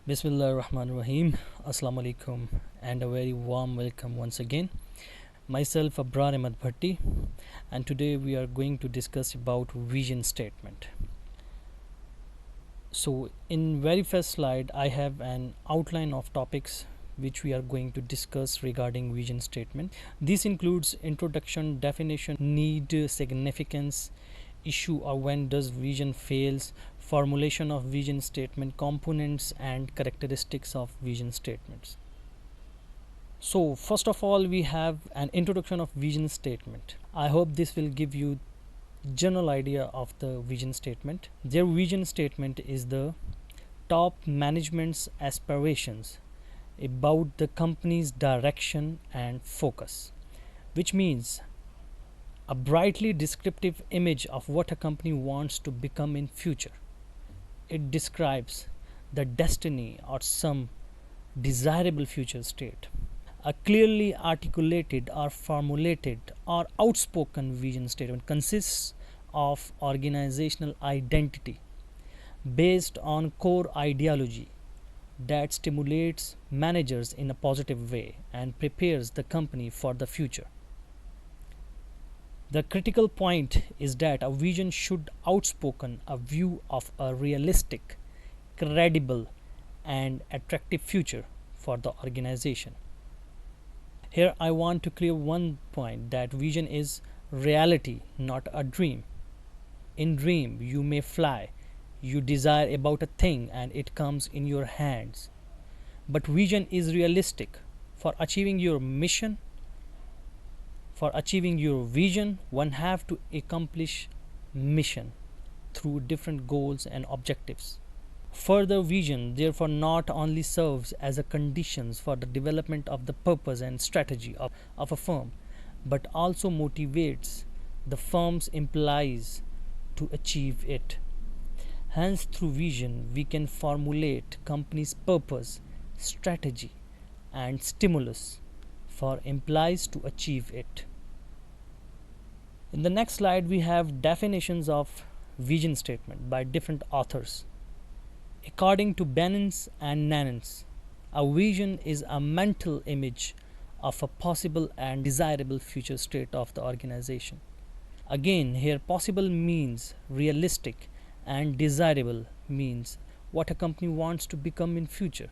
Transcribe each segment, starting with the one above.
Bismillah Rahman Rahim. Assalamu alaikum and a very warm welcome once again. Myself Abrar Ahmad Bhatti, and today we are going to discuss about vision statement. So in very first slide I have an outline of topics which we are going to discuss regarding vision statement. This includes introduction, definition, need, significance, issue or when does vision fails, formulation of vision statement, components and characteristics of vision statements. So first of all, we have an introduction of vision statement. I hope this will give you general idea of the vision statement. Their vision statement is the top management's aspirations about the company's direction and focus, which means a brightly descriptive image of what a company wants to become in future. It describes the destiny or some desirable future state. A clearly articulated or formulated or outspoken vision statement consists of organizational identity based on core ideology that stimulates managers in a positive way and prepares the company for the future. The critical point is that a vision should outspoken a view of a realistic, credible, and attractive future for the organization. Here I want to clear one point, that vision is reality, not a dream. In dream you may fly, you desire about a thing and it comes in your hands. But vision is realistic. For achieving your mission, for achieving your vision, one have to accomplish mission through different goals and objectives. Further vision therefore not only serves as a conditions for the development of the purpose and strategy of a firm, but also motivates the firm's employees to achieve it. Hence, through vision, we can formulate company's purpose, strategy, and stimulus for employees to achieve it. In the next slide, we have definitions of vision statement by different authors. According to Benins and Nannins, a vision is a mental image of a possible and desirable future state of the organization. Again, here possible means realistic and desirable means what a company wants to become in future.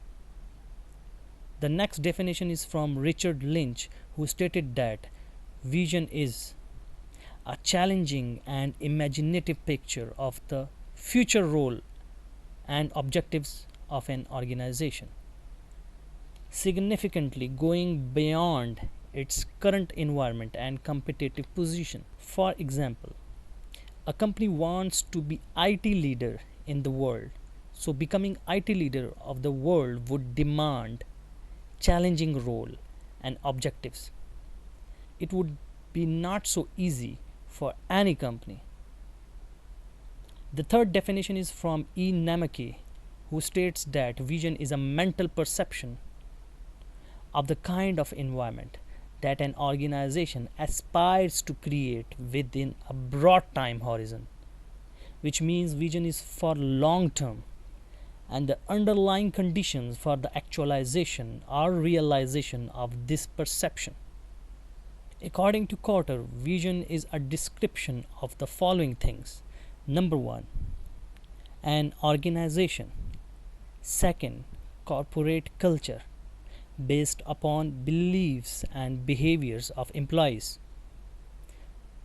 The next definition is from Richard Lynch, who stated that vision is a challenging and imaginative picture of the future role and objectives of an organization, significantly going beyond its current environment and competitive position. For example, a company wants to be IT leader in the world, so becoming IT leader of the world would demand challenging role and objectives. It would be not so easy for any company. The third definition is from E. Namaki, who states that vision is a mental perception of the kind of environment that an organization aspires to create within a broad time horizon, which means vision is for long term and the underlying conditions for the actualization or realization of this perception. According to Cotter, vision is a description of the following things. Number one, an organization. Second, corporate culture based upon beliefs and behaviors of employees.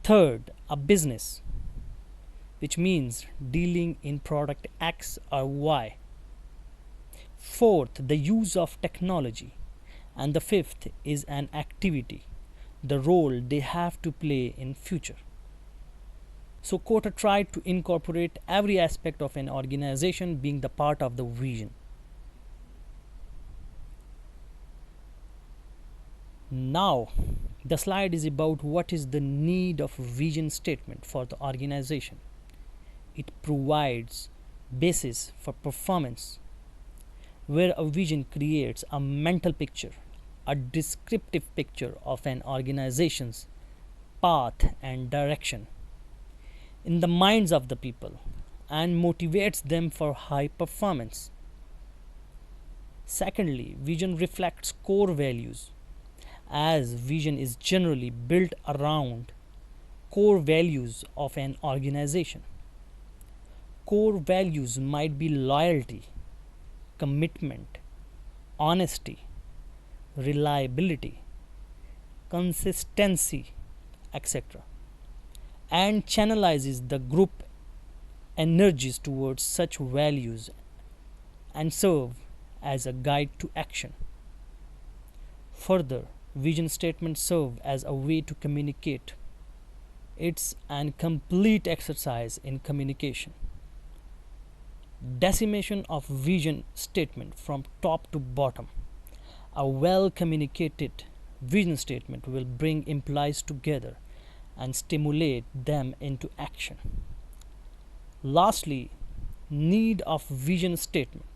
Third, a business, which means dealing in product X or Y. Fourth, the use of technology. And the fifth is an activity, the role they have to play in future. So Cotter tried to incorporate every aspect of an organization being the part of the vision. Now, the slide is about what is the need of vision statement for the organization. It provides basis for performance, where a vision creates a mental picture, a descriptive picture of an organization's path and direction in the minds of the people and motivates them for high performance. Secondly, vision reflects core values, as vision is generally built around core values of an organization. Core values might be loyalty, commitment, honesty, reliability, consistency, etc., and channelizes the group energies towards such values and serve as a guide to action. Further, vision statements serve as a way to communicate. It's an complete exercise in communication. Decimation of vision statement from top to bottom. A well communicated vision statement will bring employees together and stimulate them into action. Lastly, need of vision statement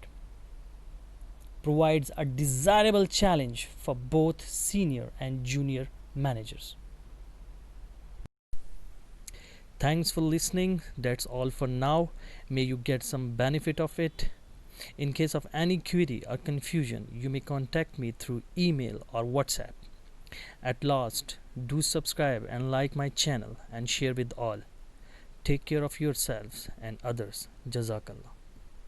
provides a desirable challenge for both senior and junior managers. Thanks for listening. That's all for now. May you get some benefit of it. In case of any query or confusion, you may contact me through email or WhatsApp. At last, do subscribe and like my channel and share with all. Take care of yourselves and others. Jazakallah.